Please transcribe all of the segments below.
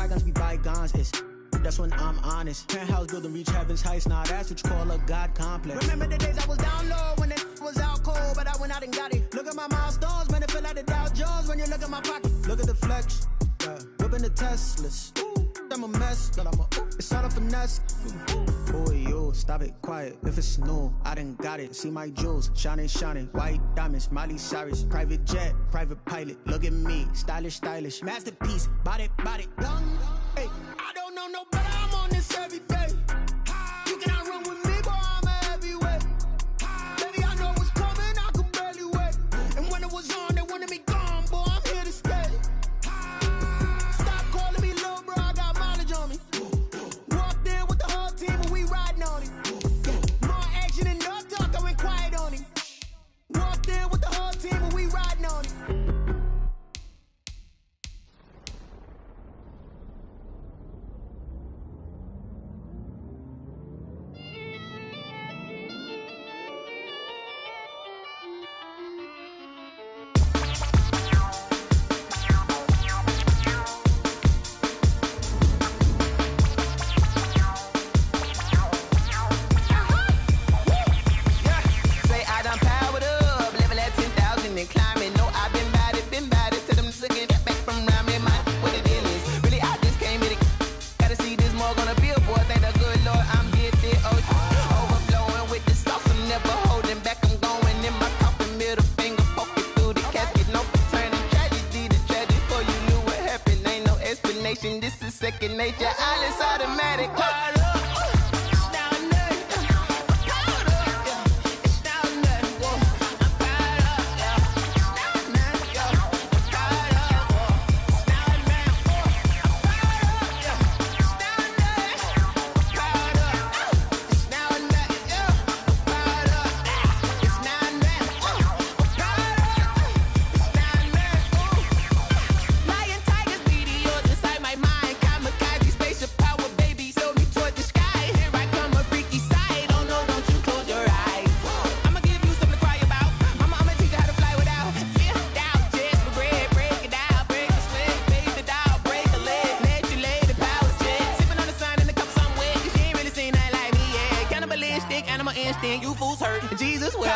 bygones be bygones. That's when I'm honest. Penthouse building, reach heaven's heights. Nah, that's what you call a God complex. Remember the days I was down low when it was out cold, but I went out and got it. Look at my milestones, man, it feel like the Dow Jones when you look at my pocket. Look at the flex, whipping the Teslas. I'm a mess, but it's all a finesse. Boy, you stop it, quiet. If it's new, I done got it. See my jewels, shining, white diamonds, Miley Cyrus, private jet, private pilot. Look at me, stylish, masterpiece, body, young. Hey, I don't know no better. I'm on this every day. You cannot run with me, boy. I'm a heavyweight. Baby, I know what's coming. I could barely wait. And when it was on, they wanted me gone, boy. I'm here to stay. Stop calling me little bro. I got mileage on me. Walked in with the whole team and we riding on it. More action and no talk. I went quiet on it. Walked in with the whole team and we riding on it. This is second nature, all is automatic. Instinct, you fools hurt. Jesus will.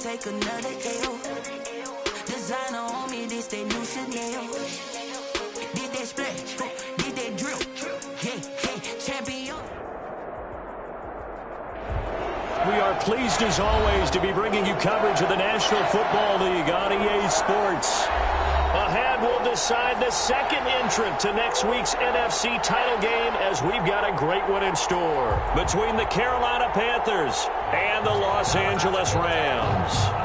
Take another L. Designer on me, this that new Chanel. Did that splash, did that drip. Hey, champion. We are pleased as always to be bringing you coverage of the National Football League on EA Sports. Ahead, we'll decide the second entrant to next week's NFC title game, as we've got a great one in store between the Carolina Panthers and the Los Angeles Rams.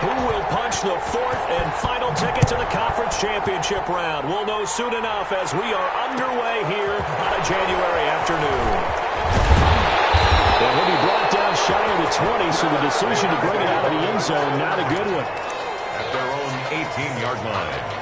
Who will punch the fourth and final ticket to the conference championship round? We'll know soon enough as we are underway here on a January afternoon. And he'll be brought down shy of the 20, so the decision to bring it out of the end zone, not a good one. At their own 18-yard line.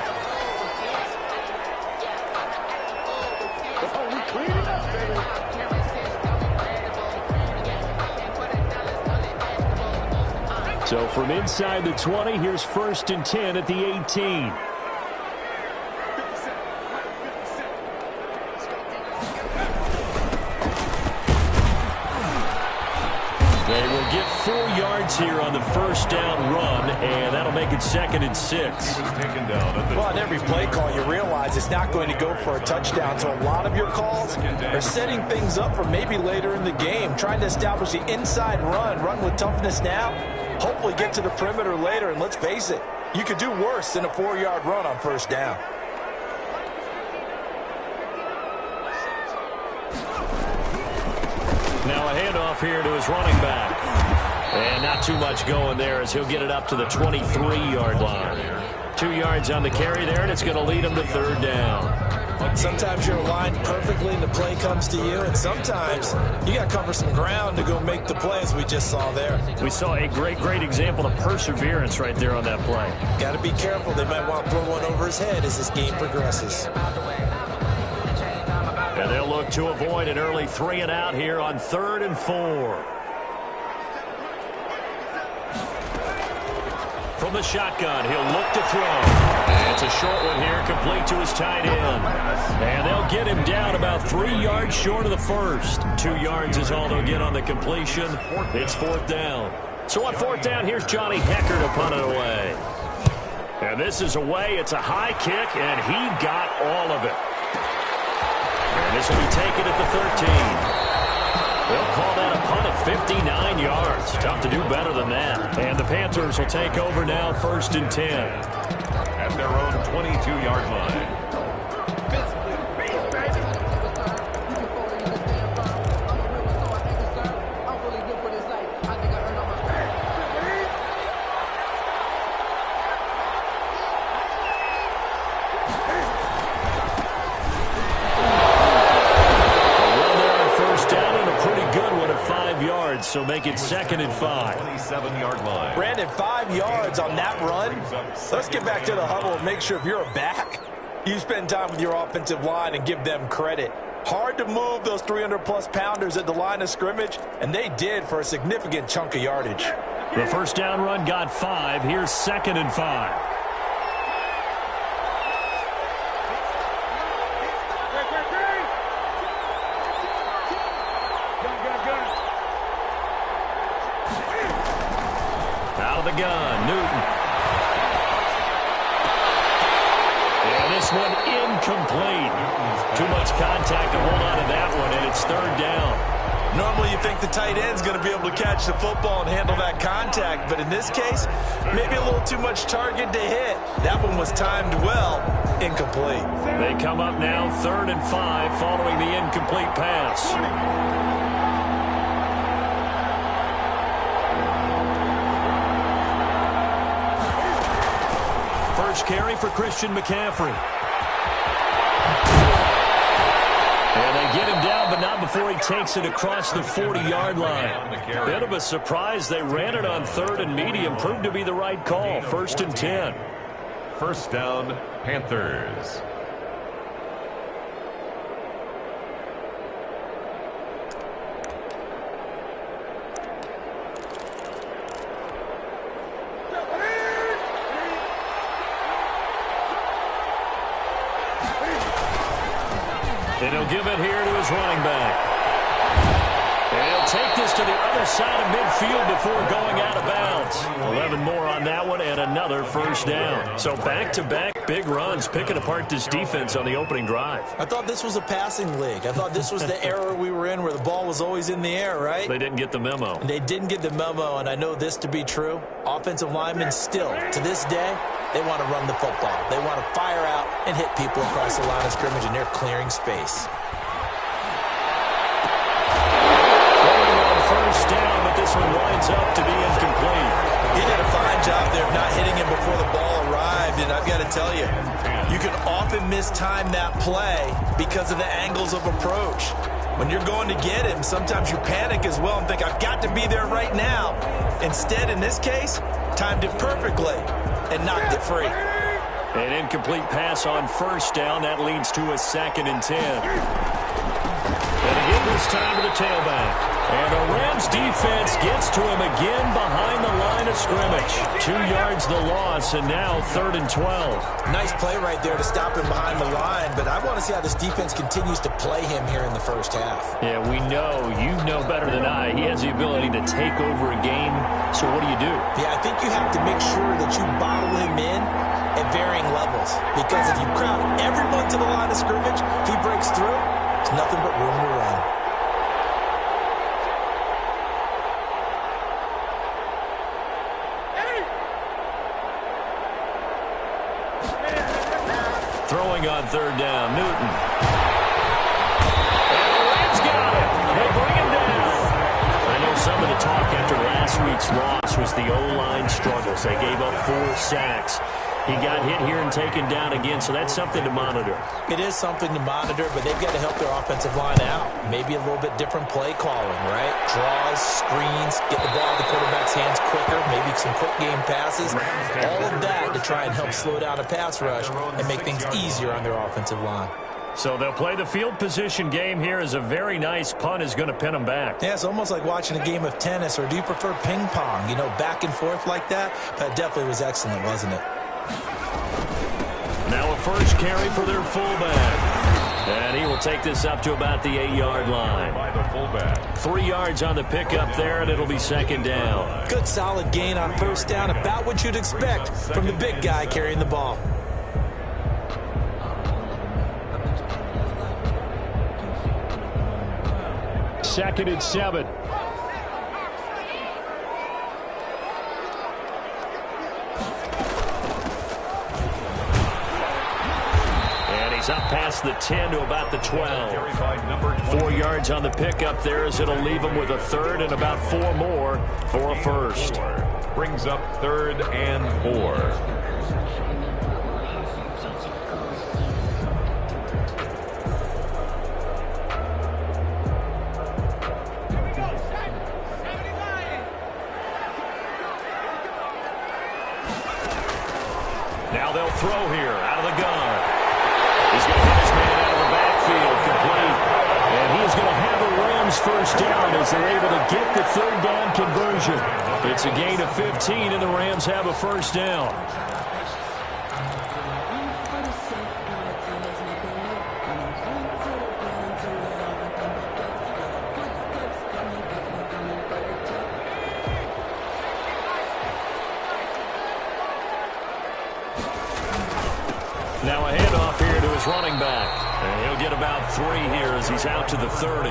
So from inside the 20, here's 1st and 10 at the 18. They will get 4 yards here on the first down run, and that'll make it 2nd and 6. Well, on every play call, you realize it's not going to go for a touchdown, so a lot of your calls are setting things up for maybe later in the game, trying to establish the inside run with toughness now, hopefully get to the perimeter later, and let's face it, you could do worse than a 4-yard run on first down. Now a handoff here to his running back. And not too much going there as he'll get it up to the 23-yard line. 2 yards on the carry there, and it's going to lead him to 3rd down. Sometimes you're aligned perfectly and the play comes to you, and sometimes you got to cover some ground to go make the play, as we just saw there. We saw a great example of perseverance right there on that play. Got to be careful. They might want to throw one over his head as this game progresses. And they'll look to avoid an early 3 and out here on 3rd and 4. From the shotgun, he'll look to throw. And it's a short one here, complete to his tight end. And they'll get him down about 3 yards short of the first. 2 yards is all they'll get on the completion. It's 4th down. So on 4th down, here's Johnny Hecker to punt it away. And this is away. It's a high kick, and he got all of it. And this will be taken at the 13. They'll call that a punt of 59 yards. Tough to do better than that. And the Panthers will take over now, 1st and 10. At their own 22-yard line. So make it 2nd and 5. 27-yard line. Brandon, 5 yards on that run. Let's get back to the huddle and make sure if you're a back, you spend time with your offensive line and give them credit. Hard to move those 300-plus pounders at the line of scrimmage, and they did for a significant chunk of yardage. The first down run got 5. Here's 2nd and 5. The gun, Newton. And this one incomplete. Too much contact to hold on to that one, and it's 3rd down. Normally you think the tight end's going to be able to catch the football and handle that contact, but in this case, maybe a little too much target to hit. That one was timed well, incomplete. They come up now 3rd and 5 following the incomplete pass. First carry for Christian McCaffrey. And they get him down, but not before he takes it across the 40-yard line. Bit of a surprise. They ran it on 3rd and medium. Proved to be the right call. 1st and 10. First down, Panthers. And he'll give it here to his running back. And he'll take this to the other side of midfield before going out of bounds. 11 more on that one and another first down. So back-to-back big runs, picking apart this defense on the opening drive. I thought this was a passing league. I thought this was the era we were in where the ball was always in the air, right? They didn't get the memo. And they didn't get the memo, and I know this to be true. Offensive linemen still, to this day, they want to run the football. They want to fire out and hit people across the line of scrimmage, and they're clearing space. First down, but this one winds up to be incomplete. He did a fine job there of tell you, you can often mistime that play because of the angles of approach. When you're going to get him, sometimes you panic as well and think, I've got to be there right now. Instead, in this case, timed it perfectly and knocked it free. An incomplete pass on first down. That leads to a 2nd and 10. And again this time to the tailback. And the Rams defense gets to him again behind the line of scrimmage. 2 yards the loss, and now 3rd and 12. Nice play right there to stop him behind the line, but I want to see how this defense continues to play him here in the first half. Yeah, we know. You know better than I. He has the ability to take over a game, so what do you do? Yeah, I think you have to make sure that you bottle him in at varying levels, because if you crowd everyone to the line of scrimmage, if he breaks through, it's nothing but room to run. Throwing on 3rd down, Newton. And the Rams got it. They bring him down. I know some of the talk after last week's loss was the O-line struggles. They gave up 4 sacks. He got hit here and taken down again, so that's something to monitor. It is something to monitor, but they've got to help their offensive line out. Maybe a little bit different play calling, right? Draws, screens, get the ball in the quarterback's hands quicker, maybe some quick game passes. All of that to try and help slow down a pass rush and make things easier on their offensive line. So they'll play the field position game here as a very nice punt is going to pin them back. Yeah, it's almost like watching a game of tennis, or do you prefer ping pong? You know, back and forth like that? That definitely was excellent, wasn't it? Now a first carry for their fullback. And he will take this up to about the 8-yard line. By the fullback. 3 yards on the pickup there, and it'll be 2nd down. Good solid gain on first down, about what you'd expect from the big guy carrying the ball. Second and 7. He's up past the 10 to about the 12. 4 yards on the pickup there as it'll leave him with a 3rd and about 4 more for a first. Brings up 3rd and 4. Now they'll throw here out of the gun. He's going to hit his man out of the backfield, complete. And he's going to have a Rams first down as they're able to get the 3rd down conversion. It's a gain of 15, and the Rams have a first down. Now a handoff here to his running back. And he'll get about 3 here as he's out to the 30.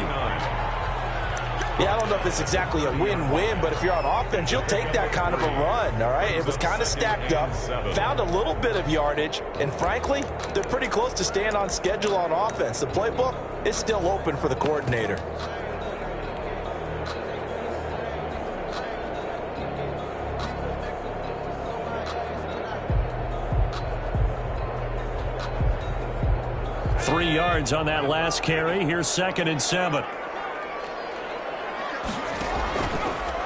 Yeah, I don't know if it's exactly a win-win, but if you're on offense, you'll take that kind of a run, all right? It was kind of stacked up, found a little bit of yardage, and frankly, they're pretty close to staying on schedule on offense. The playbook is still open for the coordinator. Three yards on that last carry. Here's 2nd and 7.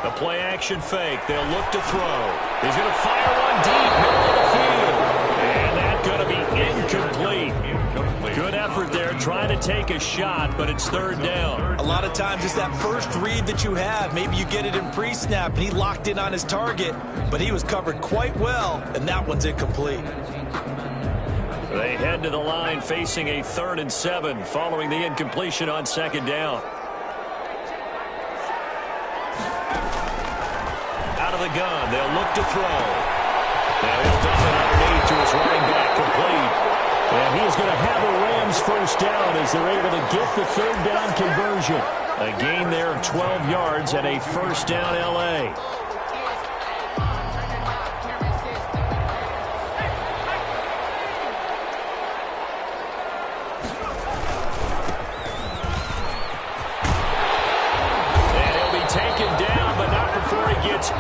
The play action fake. They'll look to throw. He's going to fire one deep, middle of the field. And that's going to be incomplete. Good effort there trying to take a shot, but it's 3rd down. A lot of times it's that first read that you have. Maybe you get it in pre-snap, and he locked in on his target, but he was covered quite well, and that one's incomplete. They head to the line facing a 3rd and 7 following the incompletion on 2nd down. Out of the gun, they'll look to throw. Now he'll dump it underneath to his running back, complete. And he's going to have a Rams first down as they're able to get the 3rd down conversion. A gain there of 12 yards and a first down L.A.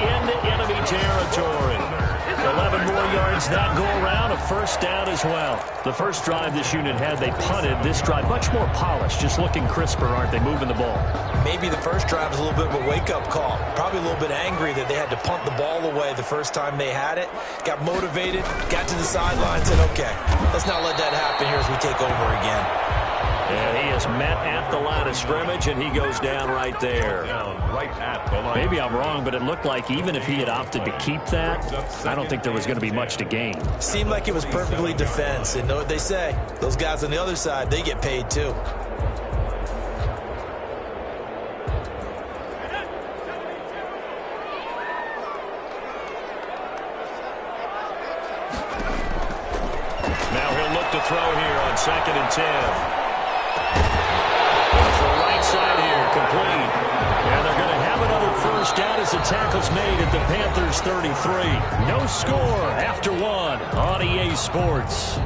into enemy territory. 11 more yards that go around, a first down as well. The first drive this unit had, they punted. This drive, much more polished, just looking crisper, aren't they, moving the ball? Maybe the first drive was a little bit of a wake-up call. Probably a little bit angry that they had to punt the ball away the first time they had it. Got motivated, got to the sideline, said, okay, let's not let that happen here as we take over again. And he is met at the line of scrimmage, and he goes down right there. Maybe I'm wrong, but it looked like even if he had opted to keep that, I don't think there was going to be much to gain. Seemed like it was perfectly defense. And know what they say? Those guys on the other side, they get paid too. Now he'll look to throw here on 2nd and 10. The right side here, complete. And they're going to have another first down as the tackle's made at the Panthers' 33. No score after one on EA Sports.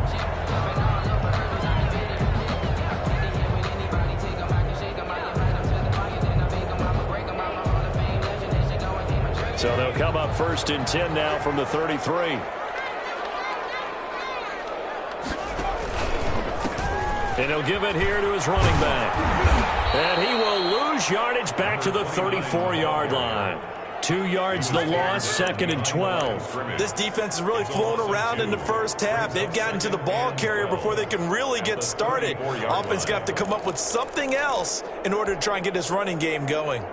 So they'll come up 1st and 10 now from the 33. And he'll give it here to his running back. And he will lose yardage back to the 34-yard line. 2 yards the loss, 2nd and 12. This defense is really flown around in the first half. They've gotten to the ball carrier before they can really get started. Offense got to come up with something else in order to try and get this running game going.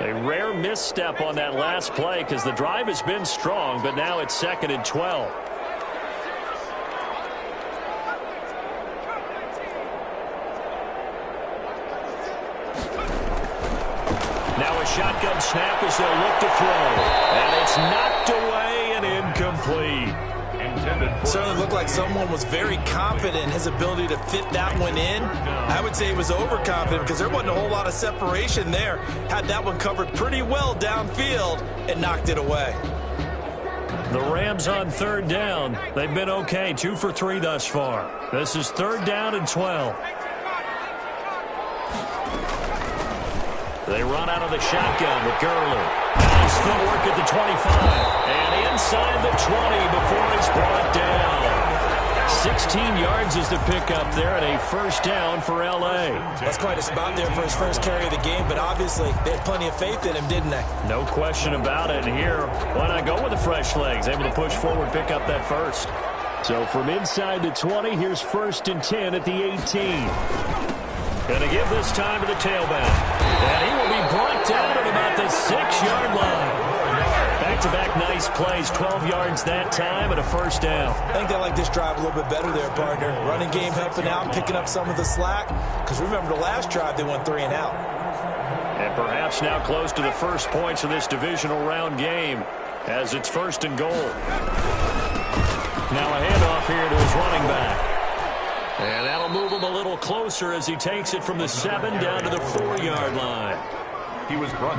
A rare misstep on that last play because the drive has been strong, but now it's 2nd and 12. Now a shotgun snap as they'll look to throw. And it's knocked away and incomplete. Certainly looked like someone was very confident in his ability to fit that one in. I would say he was overconfident because there wasn't a whole lot of separation there. Had that one covered pretty well downfield and knocked it away. The Rams on 3rd down. They've been okay, 2 for 3 thus far. This is 3rd down and 12. They run out of the shotgun with Gurley. Nice footwork at the 25. And inside the 20 before he's brought down. 16 yards is the pickup there and a first down for L.A. That's quite a spot there for his first carry of the game, but obviously they had plenty of faith in him, didn't they? No question about it. And here, why not go with the fresh legs? Able to push forward, pick up that first. So from inside the 20, here's 1st and 10 at the 18. Going to give this time to the tailback. And he will be brought down at about the 6-yard line. Back-to-back nice plays, 12 yards that time and a first down. I think they like this drive a little bit better there, partner. Running game helping out, picking up some of the slack. Because remember the last drive, they went 3 and out. And perhaps now close to the first points of this divisional round game as it's 1st and goal. Now a handoff here to his running back. And that'll move him a little closer as he takes it from the 7 down to the 4-yard line.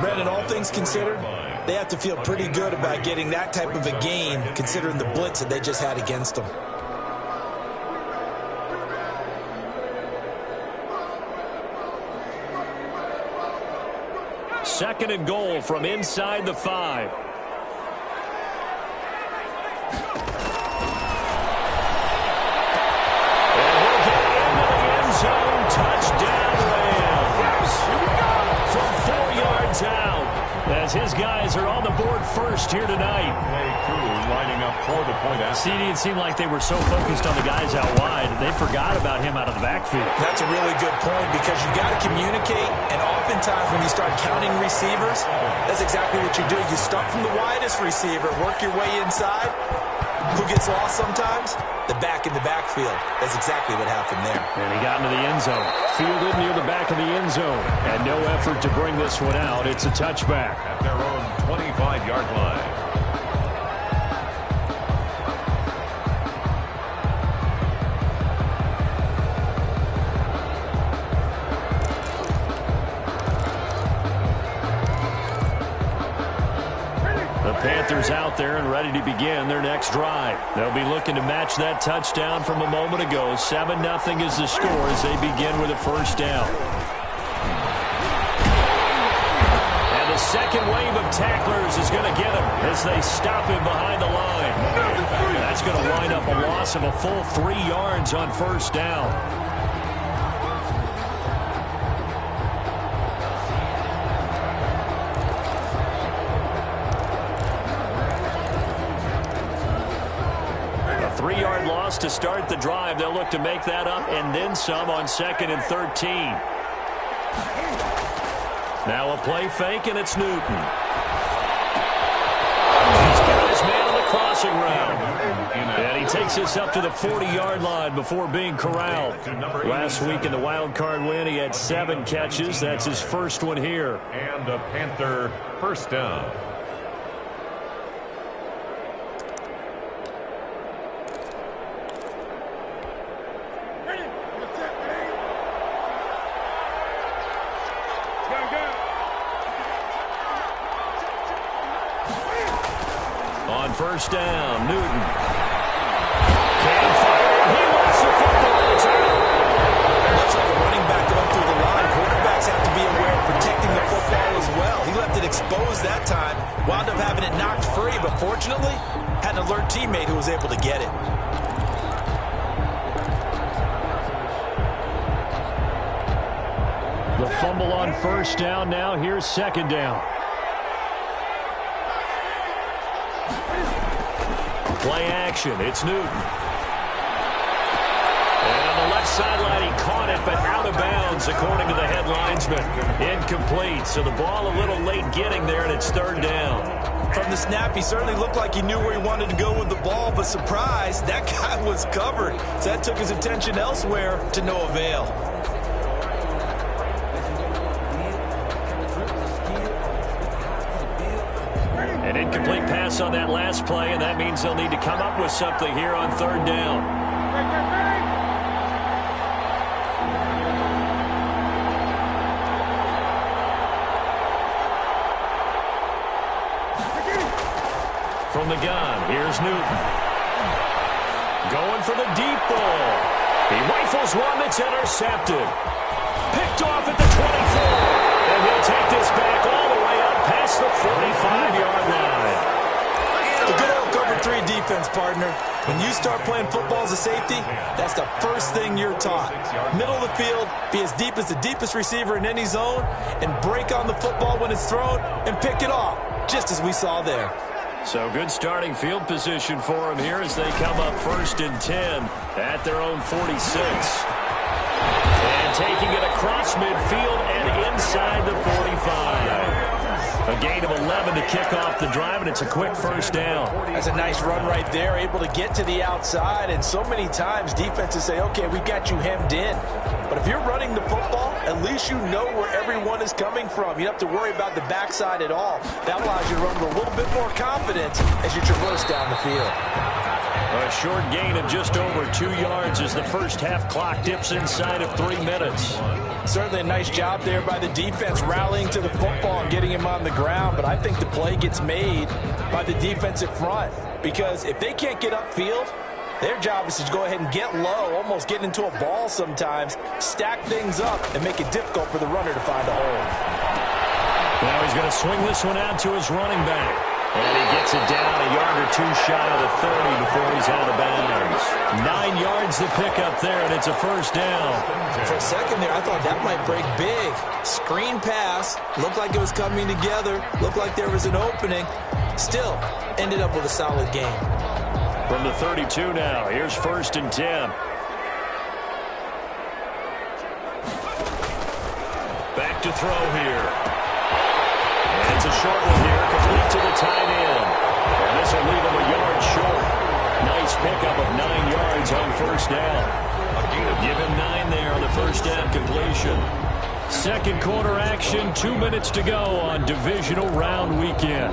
Brandon, all things considered, they have to feel pretty good about getting that type of a gain considering the blitz that they just had against them. Second and goal from inside the 5. Touchdown Rams. From 4 yards out as his guys are on the board first here tonight. Lining up for the point out. CD, it seemed like they were so focused on the guys out wide, they forgot about him out of the backfield. That's a really good point because you got to communicate, and oftentimes when you start counting receivers, that's exactly what you do. You start from the widest receiver, work your way inside. Who gets lost sometimes? The back in the backfield. That's exactly what happened there. And he got into the end zone. Fielded near the back of the end zone. And no effort to bring this one out. It's a touchback. At their own 25-yard line. Panthers out there and ready to begin their next drive. They'll be looking to match that touchdown from a moment ago. 7-0 is the score as they begin with a first down. And The second wave of tacklers is going to get him as they stop him behind the line. That's going to wind up a loss of a full 3 yards on first down. A 3-yard loss to start the drive. They'll look to make that up and then some on 2nd and 13. Now a play fake, and it's Newton. He's got his man on the crossing route. And he takes us up to the 40-yard line before being corralled. Last week in the wild card win, he had 7 catches. That's his first one here. And a Panther first down. On first down, Newton. Can't fire. He wants the football. It's out. Much like a running back going through the line, quarterbacks have to be aware of protecting the football as well. He left it exposed that time, wound up having it knocked free, but fortunately, had an alert teammate who was able to get it. The fumble on first down. Now here's second down. Play action. It's Newton. And on the left sideline, he caught it, but out of bounds, according to the head linesman. Incomplete. So the ball a little late getting there, and it's third down. From the snap, he certainly looked like he knew where he wanted to go with the ball, but surprise, that guy was covered. So that took his attention elsewhere to no avail. An incomplete pass on that last play, and that means they'll need to come up with something here on third down. From the gun, here's Newton. Going for the deep ball. He rifles one that's intercepted. Picked off at the 24. And he'll take this back all the way up past the 45-yard line. The good old cover 3 defense, partner. When you start playing football as a safety, that's the first thing you're taught. Middle of the field, be as deep as the deepest receiver in any zone, and break on the football when it's thrown and pick it off, just as we saw there. So good starting field position for him here as they come up 1st and 10 at their own 46. And taking it across midfield and inside the 45. A gain of 11 to kick off the drive, and it's a quick first down. That's a nice run right there, able to get to the outside. And so many times defenses say, okay, we've got you hemmed in. But if you're running the football, at least you know where everyone is coming from. You don't have to worry about the backside at all. That allows you to run with a little bit more confidence as you traverse down the field. A short gain of just over 2 yards as the first half clock dips inside of 3 minutes. Certainly a nice job there by the defense rallying to the football and getting him on the ground, but I think the play gets made by the defensive front because if they can't get upfield, their job is to go ahead and get low, almost get into a ball sometimes, stack things up, and make it difficult for the runner to find a hole. Now he's going to swing this one out to his running back. And he gets it down a yard or 2 shy of the 30 before he's out of bounds. 9 yards to pick up there, and it's a first down. For a second there, I thought that might break big. Screen pass, looked like it was coming together, looked like there was an opening. Still, ended up with a solid game. From the 32 now, here's 1st and 10. Back to throw here. And it's a short one here, complete to the tight end. And this will leave him a yard short. Nice pickup of 9 yards on first down. Give him 9 there on the first down completion. Second quarter action, 2 minutes to go on divisional round weekend.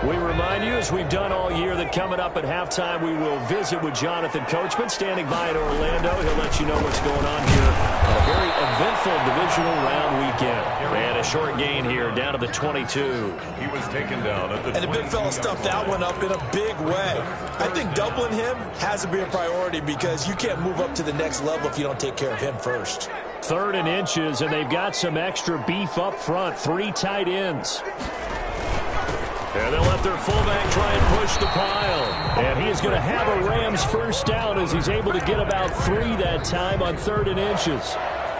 We remind you, as we've done all year, that coming up at halftime, we will visit with Jonathan Coachman, standing by in Orlando. He'll let you know what's going on here very eventful divisional round weekend. And a short gain here, down to the 22. He was taken down at the 22. And the big fella stuffed that one up in a big way. I think doubling him has to be a priority because you can't move up to the next level if you don't take care of him first. 3rd and inches, and they've got some extra beef up front. 3 tight ends. And they'll let their fullback try and push the pile. And he is going to have a Rams first down as he's able to get about 3 that time on 3rd and inches.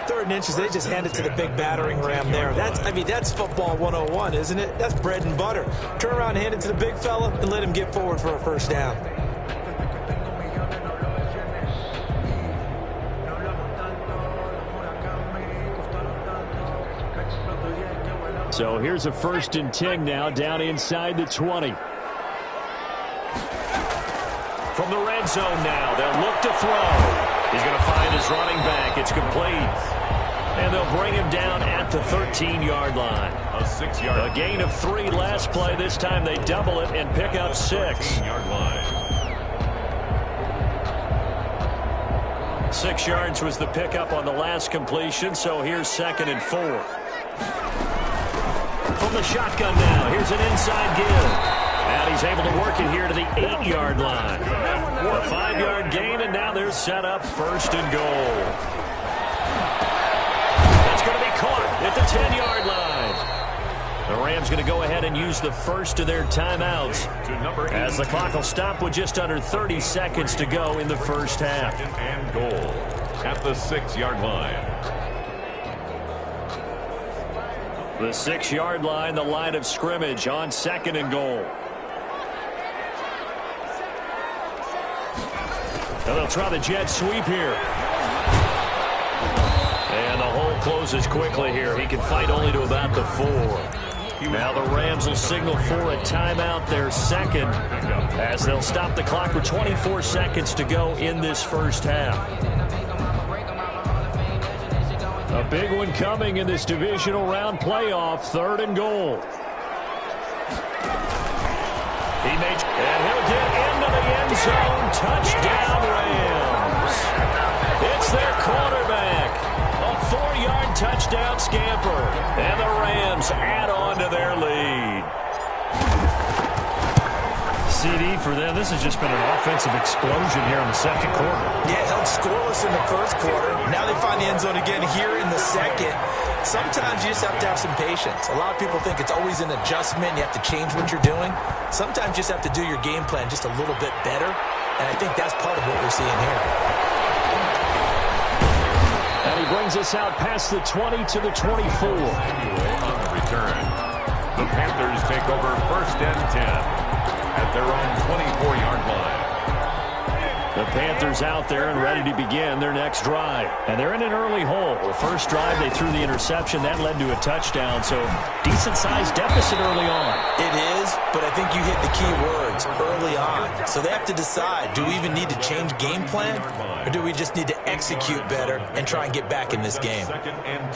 3rd and inches, they just hand it to the big battering ram there. That's football 101, isn't it? That's bread and butter. Turn around, hand it to the big fella, and let him get forward for a first down. So here's a 1st and 10 now, down inside the 20. From the red zone now, they'll look to throw. He's going to find his running back. It's complete. And they'll bring him down at the 13-yard line. A 6-yard. A gain of 3 last play. This time they double it and pick up 6. 13-yard line. 6 yards was the pickup on the last completion, so here's 2nd and 4. From the shotgun now, here's an inside give. And he's able to work it here to the 8-yard line. A 5-yard gain, and now they're set up 1st and goal. That's going to be caught at the 10-yard line. The Rams going to go ahead and use the first of their timeouts as the clock will stop with just under 30 seconds to go in the first half. 2nd and goal at the 6-yard line. The 6-yard line, the line of scrimmage on 2nd and goal. And they'll try the jet sweep here. And the hole closes quickly here. He can fight only to about the 4. Now the Rams will signal for a timeout, their 2nd, as they'll stop the clock with 24 seconds to go in this first half. A big one coming in this divisional round playoff, 3rd and goal. And he'll get into the end zone. Touchdown, Rams. It's their quarterback. A 4-yard touchdown scamper. And the Rams add on to their lead. CD for them. This has just been an offensive explosion here in the 2nd quarter. Yeah, held scoreless in the 1st quarter. Now they find the end zone again here in the 2nd. Sometimes you just have to have some patience. A lot of people think it's always an adjustment. You have to change what you're doing. Sometimes you just have to do your game plan just a little bit better. And I think that's part of what we're seeing here. And he brings us out past the 20 to the 24. On the return, the Panthers take over 1st and 10. At their own 24-yard line. The Panthers out there and ready to begin their next drive. And they're in an early hole. The first drive, they threw the interception. That led to a touchdown, so decent-sized deficit early on. It is, but I think you hit the key words, early on. So they have to decide, do we even need to change game plan, or do we just need to execute better and try and get back in this game? 2nd and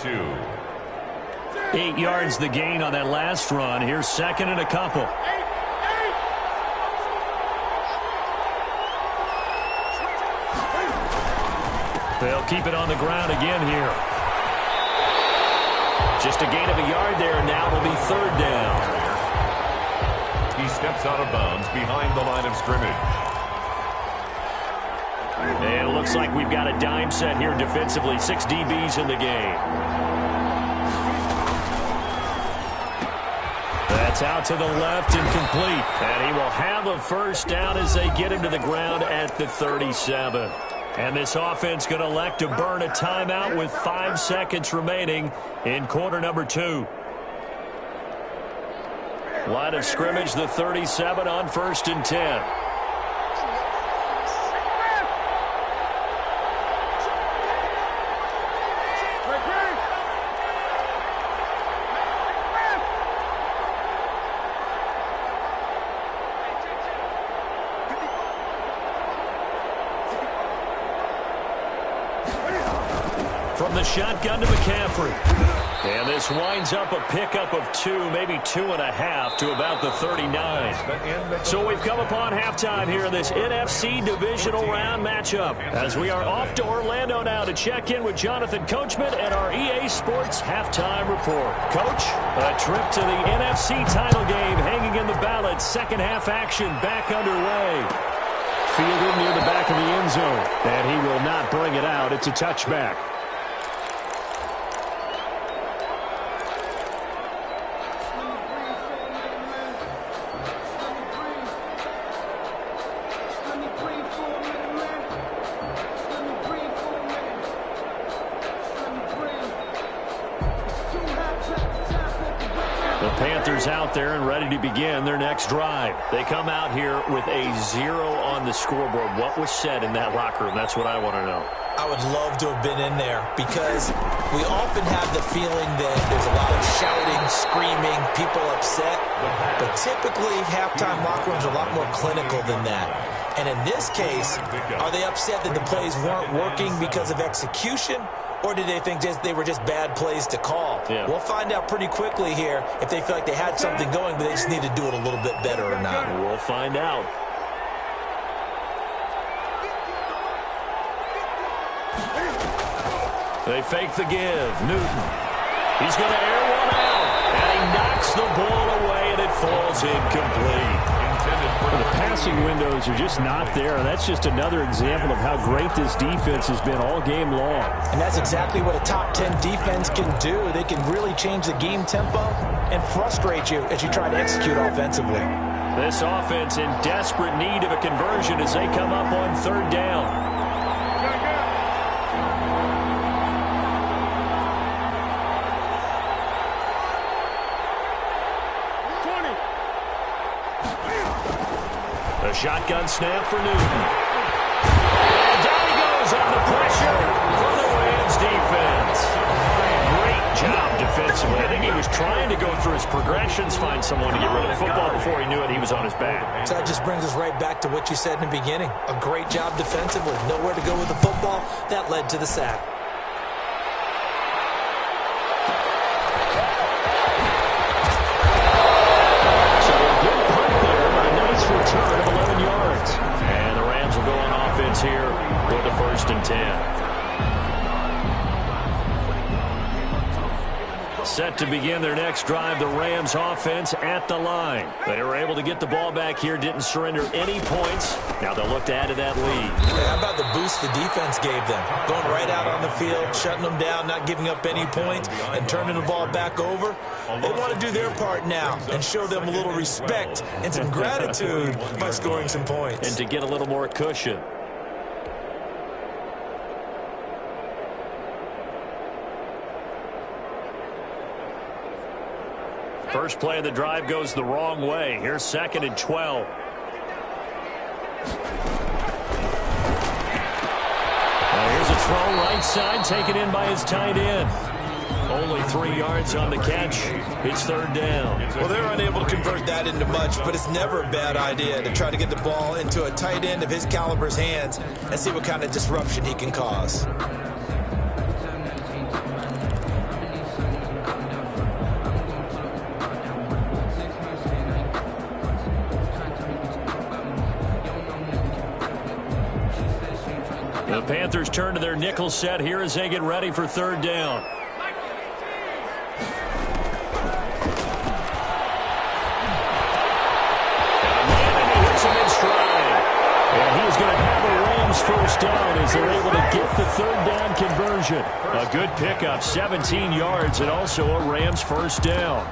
2. 8 yards the gain on that last run. Here's 2nd and a couple. They'll keep it on the ground again here. Just a gain of a yard there, and now it'll be 3rd down. He steps out of bounds behind the line of scrimmage. And it looks like we've got a dime set here defensively. 6 DBs in the game. That's out to the left and complete. And he will have a first down as they get him to the ground at the 37. And this offense going to elect to burn a timeout with 5 seconds remaining in quarter number 2. Line of scrimmage, the 37 on 1st and 10. From the shotgun to McCaffrey. And this winds up a pickup of 2, maybe 2.5 to about the 39. So we've come upon halftime here in this NFC divisional round matchup, as we are off to Orlando now to check in with Jonathan Coachman and our EA Sports halftime report. Coach, a trip to the NFC title game hanging in the balance. Second half action back underway. Fielded near the back of the end zone, and he will not bring it out. It's a touchback. Out there and ready to begin their next drive. They come out here with a 0 on the scoreboard. What was said in that locker room? That's what I want to know. I would love to have been in there, because we often have the feeling that there's a lot of shouting, screaming, people upset. But typically, halftime locker rooms are a lot more clinical than that. And in this case, are they upset that the plays weren't working because of execution? Or did they think they were just bad plays to call? Yeah. We'll find out pretty quickly here if they feel like they had something going, but they just need to do it a little bit better or not. We'll find out. They fake the give. Newton. He's going to air one out. And he knocks the ball away, and it falls incomplete. Well, the passing windows are just not there. That's just another example of how great this defense has been all game long. And that's exactly what a top 10 defense can do. They can really change the game tempo and frustrate you as you try to execute offensively. This offense in desperate need of a conversion as they come up on third down. Shotgun snap for Newton. And down he goes on the pressure for the Rams defense. Great job defensively. I think he was trying to go through his progressions, find someone to get rid of the football. Before he knew it, he was on his back. So that just brings us right back to what you said in the beginning. A great job defensively. Nowhere to go with the football. That led to the sack. Return of 11 yards. And the Rams will go on offense here with the 1st and 10. Set to begin their next drive, the Rams offense at the line. They were able to get the ball back here, didn't surrender any points. Now they'll look to add to that lead. Yeah, how about the boost the defense gave them? Going right out on the field, shutting them down, not giving up any points, and turning the ball back over. They want to do their part now and show them a little respect and some gratitude by scoring some points. And to get a little more cushion. First play of the drive goes the wrong way. Here's 2nd and 12. Here's a throw right side, taken in by his tight end. Only 3 yards on the catch. It's 3rd down. Well, they're unable to convert that into much, but it's never a bad idea to try to get the ball into a tight end of his caliber's hands and see what kind of disruption he can cause. The Panthers turn to their nickel set here as they get ready for 3rd down. And he is going to have a Rams 1st down as they're able to get the 3rd down conversion. A good pickup, 17 yards, and also a Rams 1st down.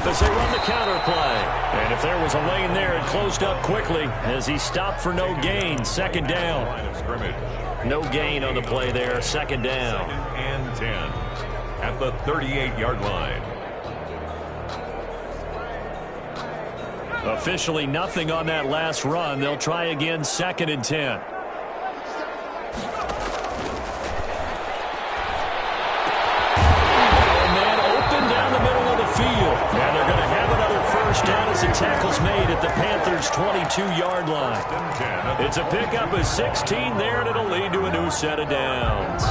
As they run the counter play. And if there was a lane there, it closed up quickly as he stopped for no gain. 2nd down. No gain on the play there. 2nd down. And 10 at the 38-yard line. Officially nothing on that last run. They'll try again. 2nd and 10. Man open down the middle of the field. 22-yard line. It's a pickup of 16 there, and it'll lead to a new set of downs.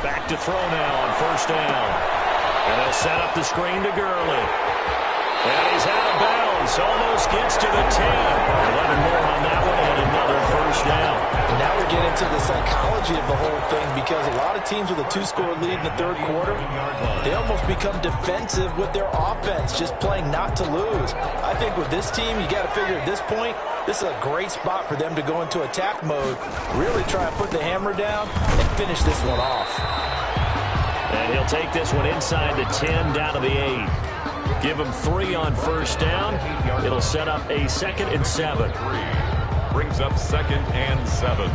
Back to throw now on first down. And they'll set up the screen to Gurley. And he's out of bounds. Almost gets to the 10. 11 more on that one and another first down. Now we're getting into the psychology of the whole thing, because a lot of teams with a 2-score lead in the third quarter, they almost become defensive with their offense, just playing not to lose. I think with this team, you got to figure at this point, this is a great spot for them to go into attack mode, really try to put the hammer down and finish this one off. And he'll take this one inside the 10 down to the 8. Give him 3 on first down. It'll set up a 2nd and 7. Brings up 2nd and 7.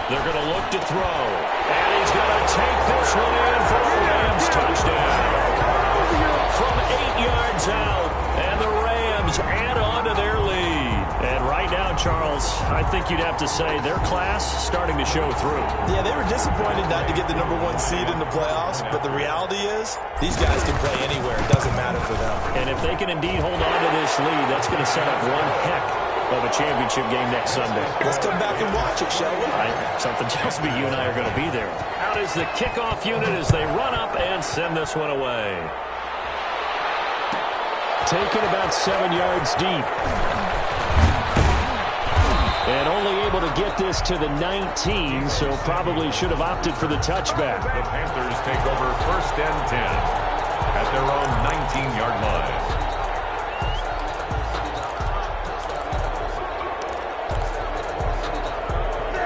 They're going to look to throw. And he's going to take this one in for a Rams touchdown. From 8 yards out. And the Rams add on to their lead. And right now, Charles, I think you'd have to say their class starting to show through. Yeah, they were disappointed not to get the #1 seed in the playoffs, but the reality is these guys can play anywhere. It doesn't matter for them. And if they can indeed hold on to this lead, that's going to set up one heck of a championship game next Sunday. Let's come back and watch it, shall we? Something tells me you and I are going to be there. Out is the kickoff unit as they run up and send this one away. Taken about 7 yards deep. And only able to get this to the 19, so probably should have opted for the touchback. The Panthers take over 1st and 10 at their own 19-yard line.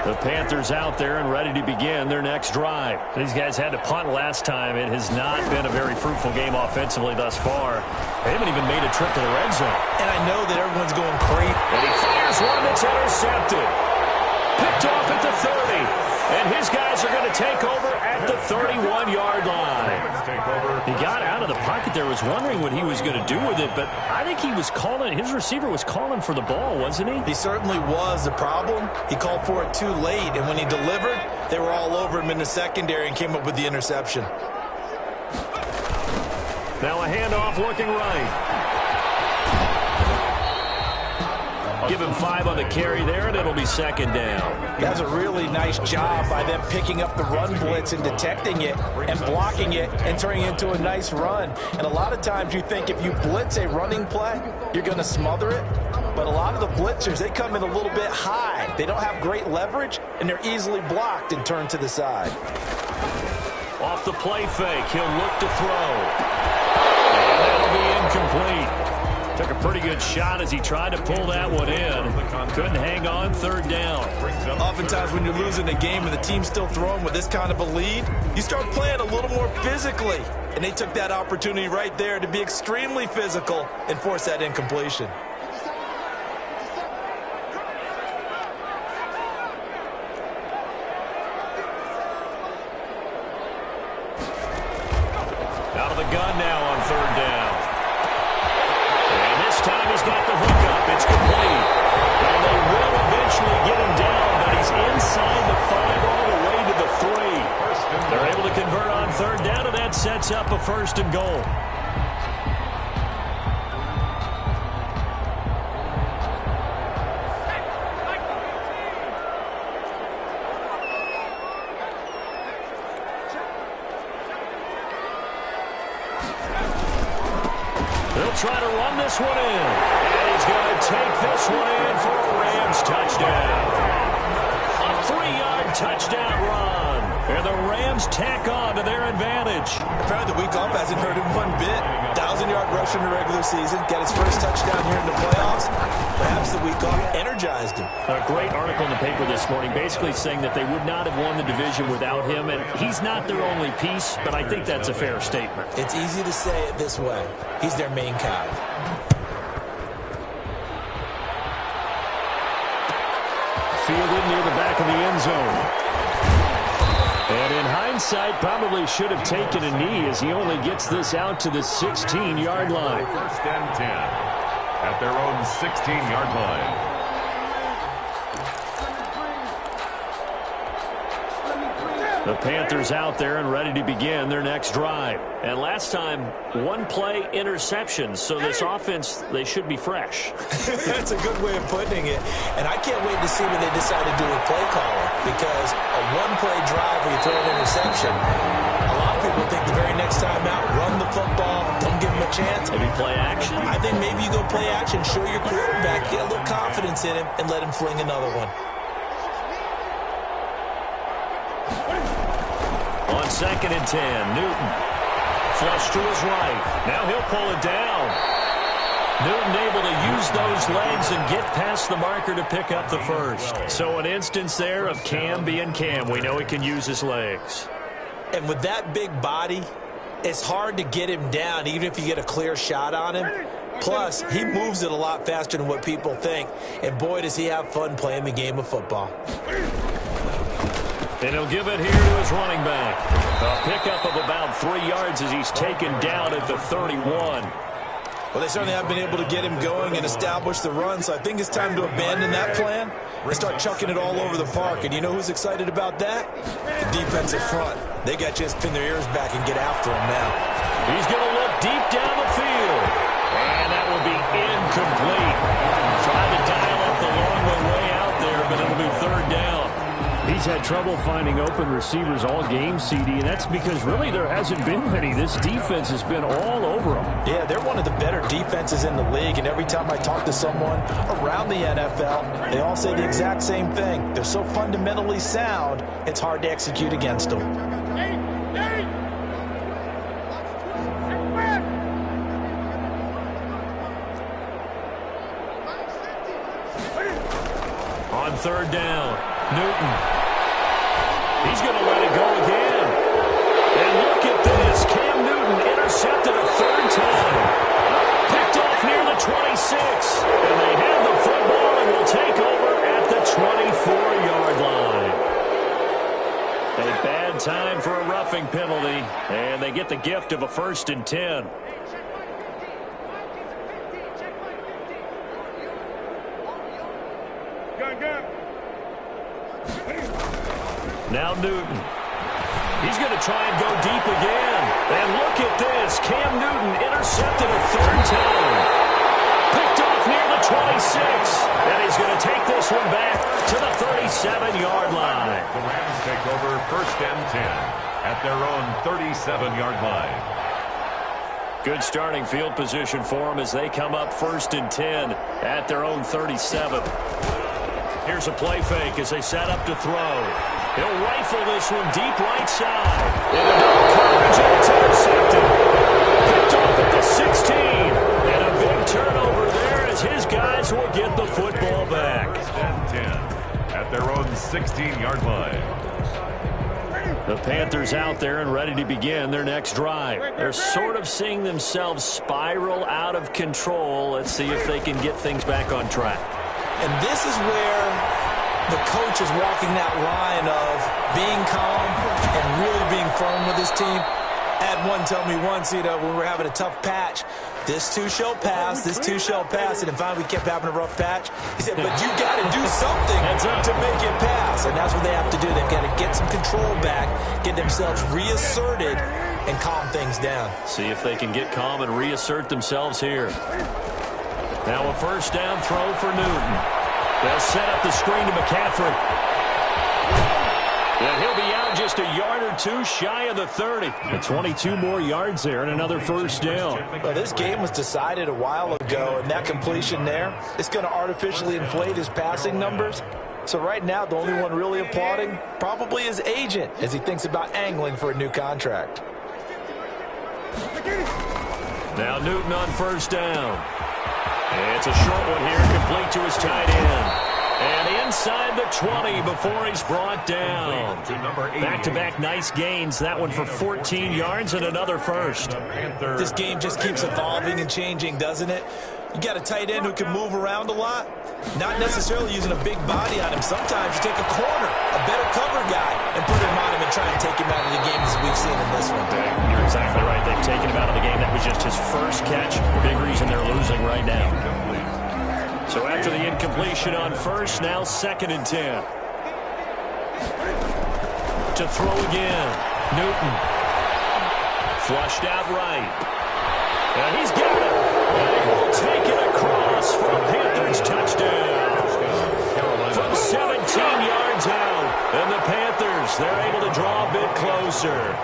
The Panthers out there and ready to begin their next drive. These guys had to punt last time. It has not been a very fruitful game offensively thus far. They haven't even made a trip to the red zone. And I know that everyone's going crazy. And he fires one that's intercepted. Picked off at the 30. And his guys are going to take over at the 31-yard line. He got out of the pocket there, was wondering what he was going to do with it, but I think he was calling, his receiver was calling for the ball, wasn't he? He certainly was. The problem, he called for it too late, and when he delivered, they were all over him in the secondary and came up with the interception. Now a handoff looking right. Give him 5 on the carry there, and it'll be 2nd down. That's a really nice job by them picking up the run blitz and detecting it and blocking it and turning it into a nice run. And a lot of times you think if you blitz a running play, you're going to smother it. But a lot of the blitzers, they come in a little bit high. They don't have great leverage, and they're easily blocked and turned to the side. Off the play fake, he'll look to throw. And that'll be incomplete. Took a pretty good shot as he tried to pull that one in. Couldn't hang on, 3rd down. Oftentimes when you're losing a game and the team's still throwing with this kind of a lead, you start playing a little more physically. And they took that opportunity right there to be extremely physical and force that incompletion. Out of the gun now on 3rd down. Time he's got the hook up. It's complete. And they will eventually get him down, but he's inside the 5 all the way to the 3. They're able to convert on 3rd down, and that sets up a 1st and goal. They'll try to run this one in. And he's going to take this one in for a Rams touchdown. A 3-yard touchdown run. And the Rams tack on to their advantage. Apparently the week off hasn't hurt him one bit. 1,000-yard rush in the regular season. Got his first touchdown here in the playoffs. Perhaps the week off energized him. A great article in the paper this morning basically saying that they would not have won the division without him. And he's not their only piece, but I think that's a fair statement. It's easy to say it this way. He's their main guy. Fielded near the back of the end zone. And in high hindsight, probably should have taken a knee as he only gets this out to the 16-yard line. First and 10 at their own 16-yard line. The Panthers out there and ready to begin their next drive. And last time, one-play interception. So this offense, they should be fresh. That's a good way of putting it. And I can't wait to see what they decide to do with play caller. Because a one-play drive where you throw an interception, a lot of people think the very next time out, run the football, don't give him a chance. Maybe play action. I think maybe you go play action, show your quarterback, get a little confidence in him, and let him fling another one. On 2nd and 10, Newton. Flush to his right. Now he'll pull it down. Newton able to use those legs and get past the marker to pick up the first. So an instance there of Cam being Cam. We know he can use his legs. And with that big body, it's hard to get him down, even if you get a clear shot on him. Plus, he moves it a lot faster than what people think. And boy, does he have fun playing the game of football. And he'll give it here to his running back. A pickup of about 3 yards as he's taken down at the 31. Well, they certainly have been able to get him going and establish the run, so I think it's time to abandon that plan and start chucking it all over the park. And you know who's excited about that? The defensive front. They got to just pin their ears back and get after him now. He's going to look deep down the field. And that will be incomplete. Trying to dial up the long way out there, but it'll be 3rd down. He's had trouble finding open receivers all game, CD, and that's because really there hasn't been many. This defense has been all over him. Yeah, they're one of the better defenses in the league, and every time I talk to someone around the NFL, they all say the exact same thing. They're so fundamentally sound, it's hard to execute against them. On 3rd down, Newton. He's going to let it go again. And look at this. Cam Newton intercepted a 3rd time. Picked off near the 26. And they have the football and will take over at the 24-yard line. A bad time for a roughing penalty. And they get the gift of a 1st and 10. Now Newton. He's going to try and go deep again. And look at this. Cam Newton intercepted a 3rd time. Picked off near the 26. And he's going to take this one back to the 37-yard line. The Rams take over 1st and 10 at their own 37-yard line. Good starting field position for them as they come up 1st and 10 at their own 37. Here's a play fake as they set up to throw. He'll rifle this one deep right side. Into double coverage, and it's intercepted. Picked off at the 16. And a big turnover there as his guys will get the football back. 10 at their own 16-yard line. The Panthers out there and ready to begin their next drive. They're sort of seeing themselves spiral out of control. Let's see if they can get things back on track. And this is where the coach is walking that line of being calm and really being firm with his team. Had one tell me once, when we were having a tough patch, this too shall pass, this too shall pass. And then finally we kept having a rough patch. He said, but you got to do something to make it pass. And that's what they have to do. They've got to get some control back, get themselves reasserted, and calm things down. See if they can get calm and reassert themselves here. Now a 1st down throw for Newton. They'll set up the screen to McCaffrey. And he'll be out just a yard or two shy of the 30. And 22 more yards there and another 1st down. Well, this game was decided a while ago, and that completion there is going to artificially inflate his passing numbers. So right now, the only one really applauding probably his agent as he thinks about angling for a new contract. Now Newton on 1st down. It's a short one here, complete to his tight end. And inside the 20 before he's brought down. Back-to-back nice gains. That one for 14 yards and another 1st. This game just keeps evolving and changing, doesn't it? You got a tight end who can move around a lot, not necessarily using a big body on him. Sometimes you take a corner, a better cover guy, and put him on him and try and take him out of the game as we've seen in this one. You're exactly right. They've taken him out of the game. That was just his first catch. Big reason they're losing right now. So after the incompletion on first, now 2nd and 10. To throw again. Newton. Flushed out right. And he's got it. And he will take it across for a Panthers touchdown. From 17 yards out. And the Panthers, they're able to draw a bit closer.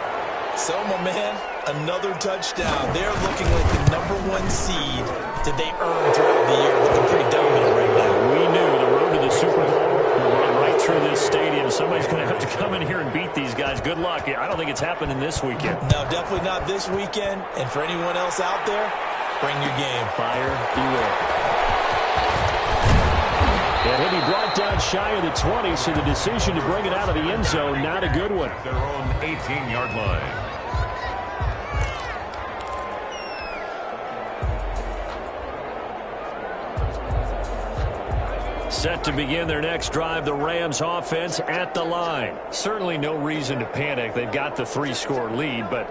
So, my man, another touchdown. They're looking like the #1 seed that they earned throughout the year. Looking pretty dominant right now. We knew the road to the Super Bowl would run right through this stadium. Somebody's going to have to come in here and beat these guys. Good luck. I don't think it's happening this weekend. No, definitely not this weekend. And for anyone else out there, bring your game. Fire beware. And he'll be brought down shy of the 20, so the decision to bring it out of the end zone, not a good one. Their own 18-yard line. Set to begin their next drive, the Rams offense at the line. Certainly no reason to panic. They've got the 3-score lead, but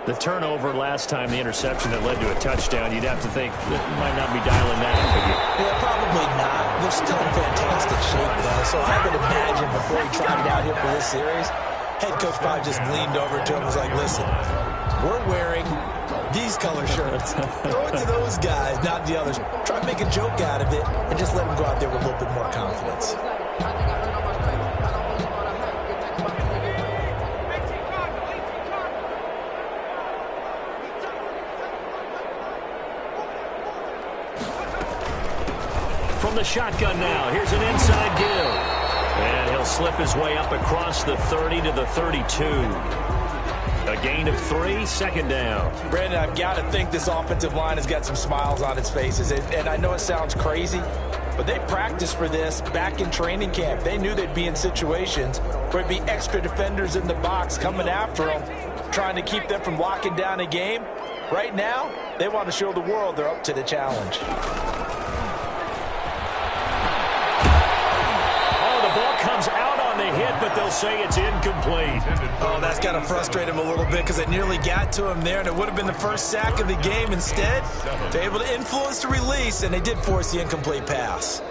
the turnover last time, the interception that led to a touchdown, you'd have to think that might not be dialing that up again. Yeah, probably not. They're still in fantastic shape, though. So I would imagine before he tried it out here for this series, head coach probably just leaned over to him and was like, listen, we're wearing these color shirts. Throw it to those guys, not the others. Try to make a joke out of it and just let them go out there with a little bit more confidence. From the shotgun now, here's an inside give. And he'll slip his way up across the 30 to the 32. A gain of 3, 2nd down. Brandon, I've got to think this offensive line has got some smiles on its faces. And I know it sounds crazy, but they practiced for this back in training camp. They knew they'd be in situations where it'd be extra defenders in the box coming after them, trying to keep them from locking down a game. Right now, they want to show the world they're up to the challenge. Comes out on the hit, but they'll say it's incomplete. Oh, that's got to frustrate him a little bit because it nearly got to him there, and it would have been the first sack of the game. Instead, they're able to influence the release, and they did force the incomplete pass.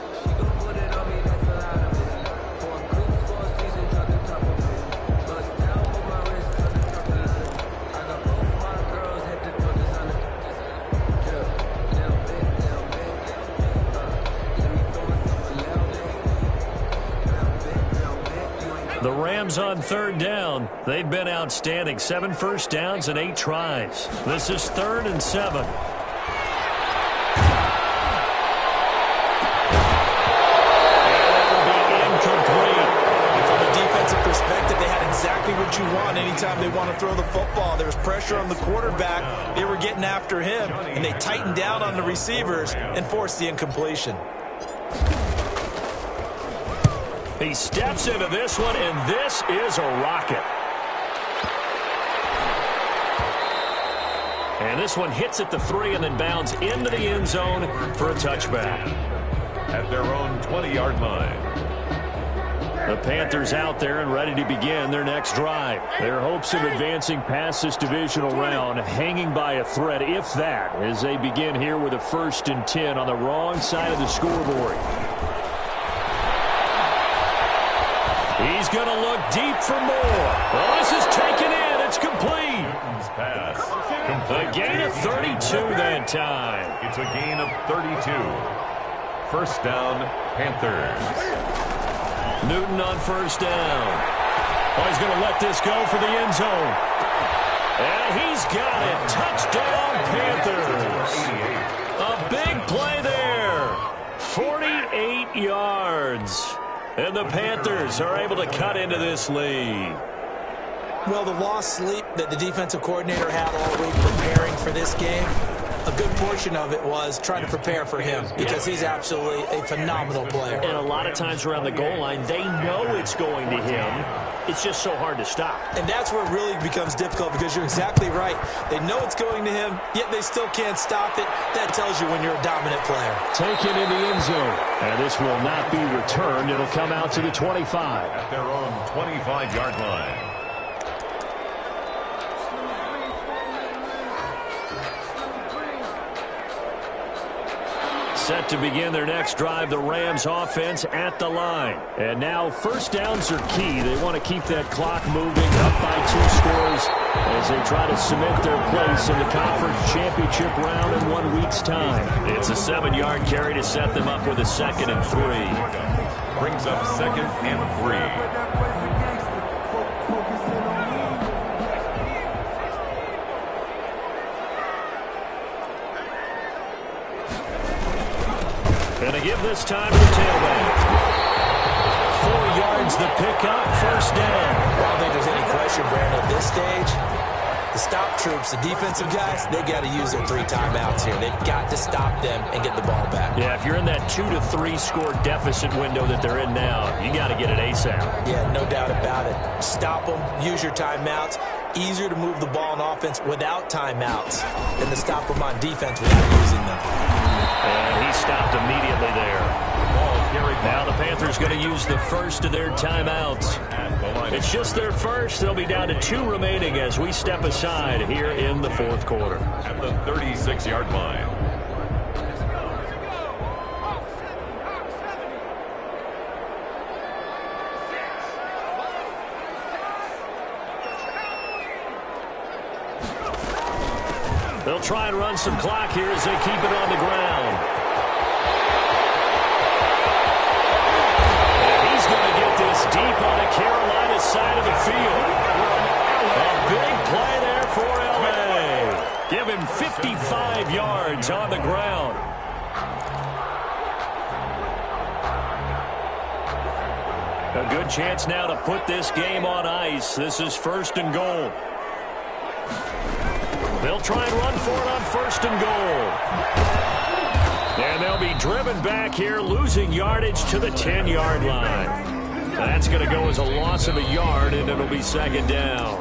The Rams on 3rd down. They've been outstanding. 7 first downs and 8 tries. This is 3rd and 7. And that'll be incomplete. From a defensive perspective, they had exactly what you want anytime they want to throw the football. There was pressure on the quarterback. They were getting after him, and they tightened down on the receivers and forced the incompletion. He steps into this one, and this is a rocket. And this one hits at the 3 and then bounds into the end zone for a touchback. At their own 20-yard line. The Panthers out there and ready to begin their next drive. Their hopes of advancing past this divisional round hanging by a thread, if that, as they begin here with a 1st and 10 on the wrong side of the scoreboard. He's going to look deep for more. Well, this is taken in. It's complete. Pass. A gain of 32 that time. It's a gain of 32. First down, Panthers. Newton on 1st down. Oh, he's going to let this go for the end zone. And he's got it. Touchdown, Panthers. A big play there. 48 yards. And the Panthers are able to cut into this lead. Well, the lost sleep that the defensive coordinator had all week preparing for this game, a good portion of it was trying to prepare for him because he's absolutely a phenomenal player. And a lot of times around the goal line, they know it's going to him. It's just so hard to stop. And that's where it really becomes difficult because you're exactly right. They know it's going to him, yet they still can't stop it. That tells you when you're a dominant player. Taken in the end zone. And this will not be returned. It'll come out to the 25. At their own 25-yard line. Set to begin their next drive, the Rams offense at the line. And now first downs are key. They want to keep that clock moving up by 2 scores as they try to cement their place in the conference championship round in 1 week's time. It's a 7-yard carry to set them up with a 2nd and 3. Brings up 2nd and 3. Going to give this time to the tailback. 4 yards the pickup, first down. I don't think there's any question, Brandon, at this stage. The stop troops, the defensive guys, they got to use their 3 timeouts here. They've got to stop them and get the ball back. Yeah, if you're in that 2 to 3 score deficit window that they're in now, you got to get it ASAP. Yeah, no doubt about it. Stop them, use your timeouts. Easier to move the ball on offense without timeouts than to stop them on defense without using them. And he stopped immediately there. Now the Panthers going to use the first of their timeouts. It's just their first. They'll be down to 2 remaining as we step aside here in the 4th quarter. At the 36-yard line. They'll try and run some clock here as they keep it on the ground. And he's going to get this deep on the Carolina side of the field. A big play there for L.A. Give him 55 yards on the ground. A good chance now to put this game on ice. This is 1st and goal. They'll try and run for it on 1st and goal. And they'll be driven back here, losing yardage to the 10-yard line. That's going to go as a loss of a yard, and it'll be 2nd down.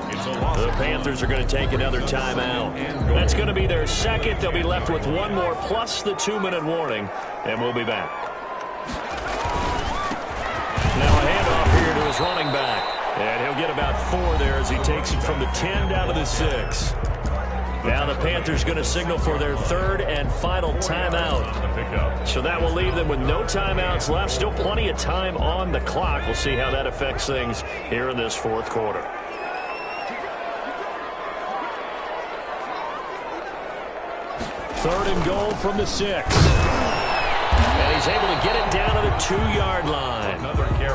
The Panthers are going to take another timeout. That's going to be their 2nd. They'll be left with 1 more plus the 2-minute warning, and we'll be back. Now a handoff here to his running back. And he'll get about 4 there as he takes it from the 10 down to the 6. Now the Panthers going to signal for their 3rd and final timeout. So that will leave them with no timeouts left. Still plenty of time on the clock. We'll see how that affects things here in this 4th quarter. Third and goal from the 6. And he's able to get it down to the 2-yard line.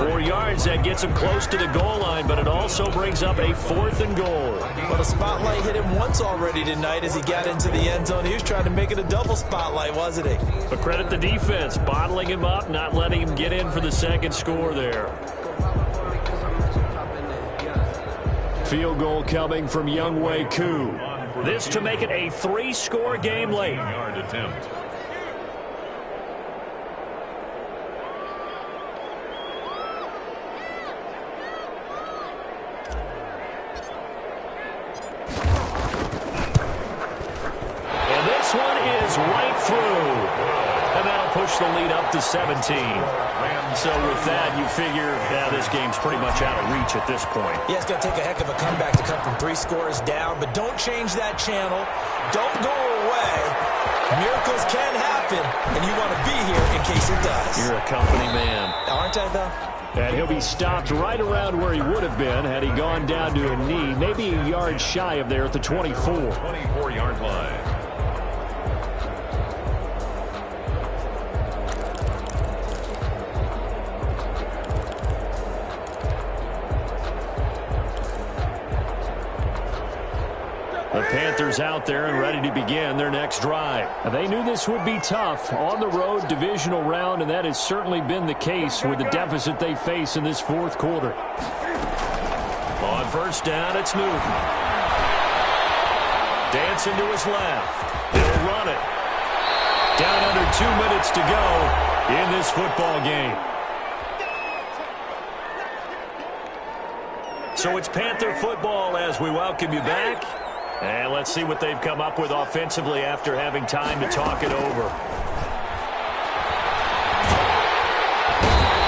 4 yards, that gets him close to the goal line, but it also brings up a 4th and goal. Well, the spotlight hit him once already tonight as he got into the end zone. He was trying to make it a double spotlight, wasn't he? But credit the defense, bottling him up, not letting him get in for the 2nd score there. Field goal coming from Younghoe Koo. This to make it a 3-score game late. Yard attempt. Right through. And that'll push the lead up to 17. So with that, you figure, this game's pretty much out of reach at this point. Yeah, it's going to take a heck of a comeback to come from 3 scores down, but don't change that channel. Don't go away. Miracles can happen, and you want to be here in case it does. You're a company man. Aren't I, though? And he'll be stopped right around where he would have been had he gone down to a knee, maybe a yard shy of there at the 24. 24-yard line. The Panthers out there and ready to begin their next drive. They knew this would be tough on the road divisional round, and that has certainly been the case with the deficit they face in this 4th quarter. On 1st down, it's Newton. Dancing to his left. He'll run got it. Down under 2 minutes to go in this football game. So it's Panther football as we welcome you back. And let's see what they've come up with offensively after having time to talk it over.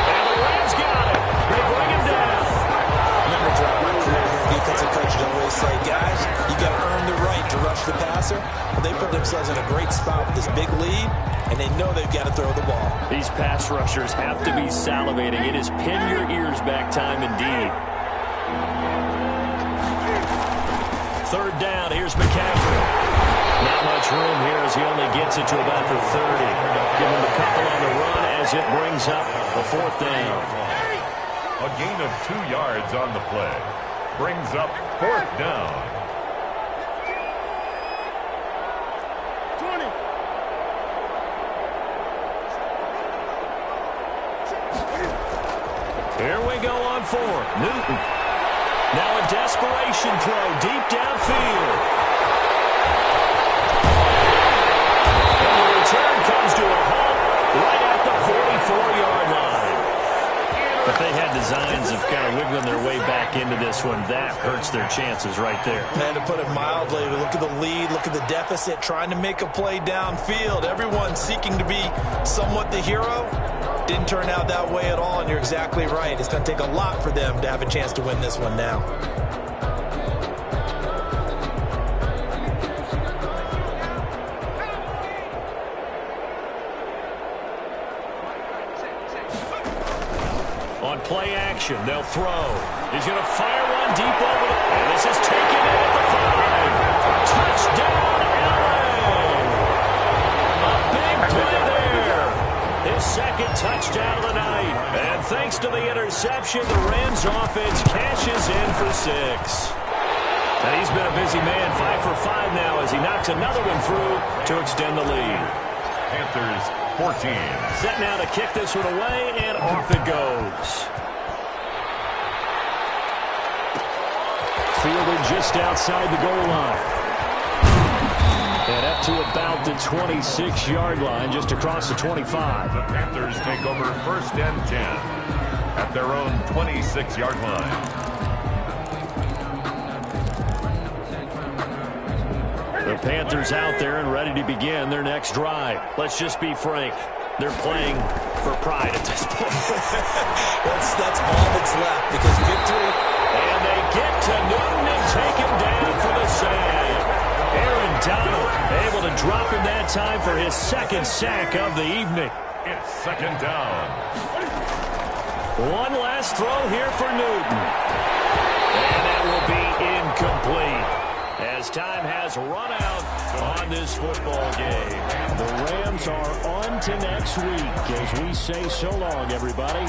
And the Rams got it. They bring him down. Remember, throughout my career here, defensive coaches always say, guys, you got to earn the right to rush the passer. Well, they put themselves in a great spot with this big lead, and they know they've got to throw the ball. These pass rushers have to be salivating. It is pin your ears back time indeed. Third down, here's McCaffrey. Not much room here as he only gets it to about the 30. Give him a couple on the run as it brings up a fourth down. A gain of 2 yards on the play. Brings up fourth down. 20. Here we go on fourth. Newton. Now a desperation throw deep downfield. And the return comes to a halt right at the 44-yard line. If they had designs of kind of wiggling their way back into this one, that hurts their chances right there. Man, to put it mildly, look at the lead, look at the deficit, trying to make a play downfield. Everyone seeking to be somewhat the hero. Didn't turn out that way at all, and you're exactly right. It's going to take a lot for them to have a chance to win this one now. On play action, they'll throw. He's going to fire one deep over the... And this is taken in at the 5. Touchdown, LA! A big play there. His second touchdown of the night. And thanks to the interception, the Rams offense cashes in for 6. And he's been a busy man, 5 for 5 now as he knocks another one through to extend the lead. Panthers 14. Set now to kick this one away, and off it goes. Fielded just outside the goal line. And up to about the 26-yard line, just across the 25. The Panthers take over first and 10 at their own 26-yard line. The Panthers out there and ready to begin their next drive. Let's just be frank. They're playing for pride at this point. That's all that's left because victory. And they get to Newton and take him down for the sack. Aaron Donald able to drop him that time for his second sack of the evening. It's second down. One last throw here for Newton. And that will be incomplete as time has run out on this football game. The Rams are on to next week as we say so long, everybody.